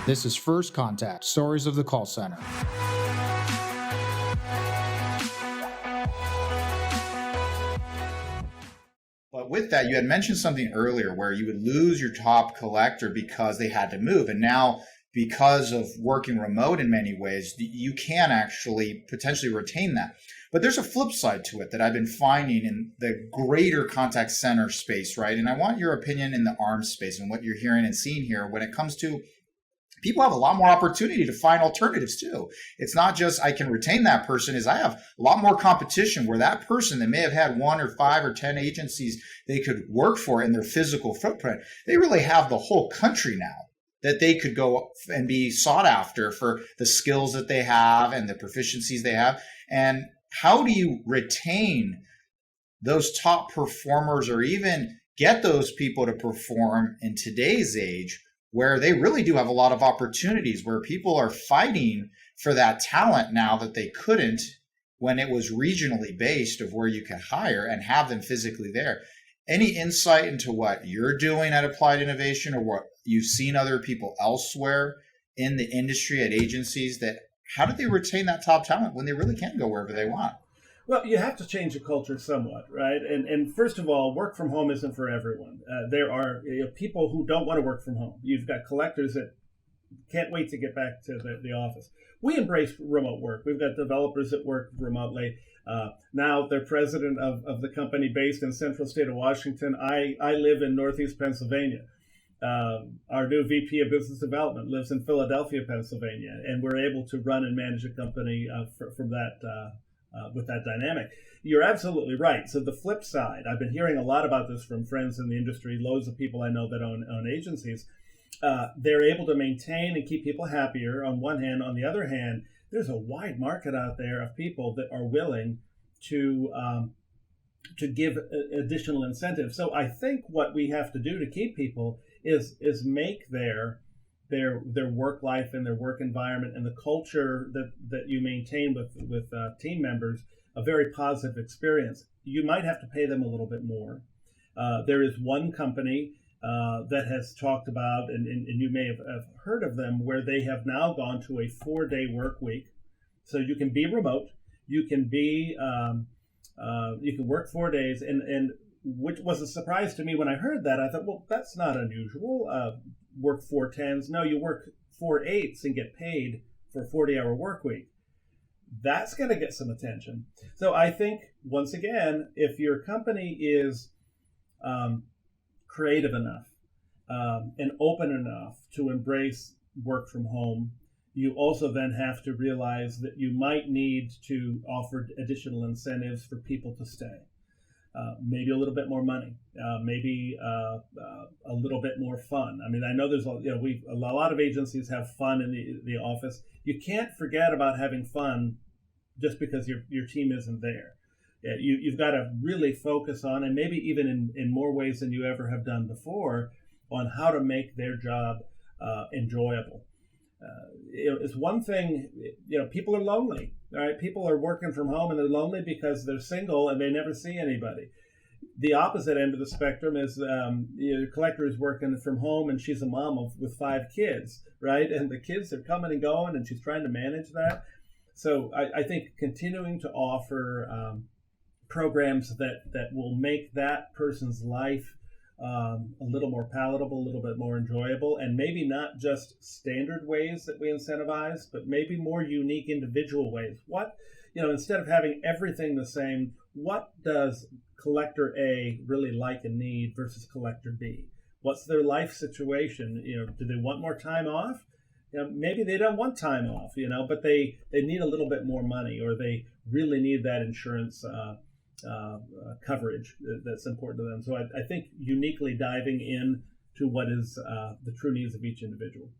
This is First Contact, Stories of the Call Center. But with that, you had mentioned something earlier where you would lose your top collector because they had to move. And now, because of working remote in many ways, you can actually potentially retain that. But there's a flip side to it that I've been finding in the greater contact center space, right? And I want your opinion in the ARM space and what you're hearing and seeing here when it comes to people have a lot more opportunity to find alternatives too. It's not just I can retain that person, is I have a lot more competition where that person that may have had 1 or 5 or 10 agencies they could work for in their physical footprint, they really have the whole country now that they could go and be sought after for the skills that they have and the proficiencies they have. And how do you retain those top performers or even get those people to perform in today's age where they really do have a lot of opportunities, where people are fighting for that talent now that they couldn't when it was regionally based of where you could hire and have them physically there? Any insight into what you're doing at Applied Innovation or what you've seen other people elsewhere in the industry at agencies that how do they retain that top talent when they really can't go wherever they want? Well, you have to change the culture somewhat, right? And first of all, work from home isn't for everyone. There are people who don't want to work from home. You've got collectors that can't wait to get back to the office. We embrace remote work. We've got developers that work remotely. Now they're president of the company based in central state of Washington. I live in Northeast Pennsylvania. Our new VP of Business Development lives in Philadelphia, Pennsylvania, and we're able to run and manage a company from that with that dynamic. You're absolutely right. So the flip side, I've been hearing a lot about this from friends in the industry, loads of people I know that own agencies. They're able to maintain and keep people happier on one hand. On the other hand, there's a wide market out there of people that are willing to give additional incentives. So I think what we have to do to keep people is make their work life and their work environment and the culture that you maintain with team members a very positive experience. You might have to pay them a little bit more. There is one company that has talked about, and you may have heard of them, where they have now gone to a 4-day work week. So you can be remote, you can work 4 days, and which was a surprise to me when I heard that. I thought, well, that's not unusual. Work 4 10s. No, you work 4 8s and get paid for a 40-hour work week. That's going to get some attention. So I think, once again, if your company is creative enough and open enough to embrace work from home, you also then have to realize that you might need to offer additional incentives for people to stay. Maybe a little bit more money, maybe a little bit more fun. I mean, I know there's a lot of agencies have fun in the office. You can't forget about having fun just because your team isn't there. You've got to really focus on, and maybe even in more ways than you ever have done before, on how to make their job enjoyable. It's one thing, people are lonely, all right? People are working from home and they're lonely because they're single and they never see anybody. The opposite end of the spectrum is the collector is working from home and she's a mom with 5 kids, right? And the kids are coming and going and she's trying to manage that. So I think continuing to offer programs that will make that person's life a little more palatable, a little bit more enjoyable, and maybe not just standard ways that we incentivize, but maybe more unique individual ways. Instead of having everything the same, what does collector A really like and need versus collector B? What's their life situation? Do they want more time off? Maybe they don't want time off, but they need a little bit more money, or they really need that insurance coverage that's important to them. So I think uniquely diving in to what is the true needs of each individual.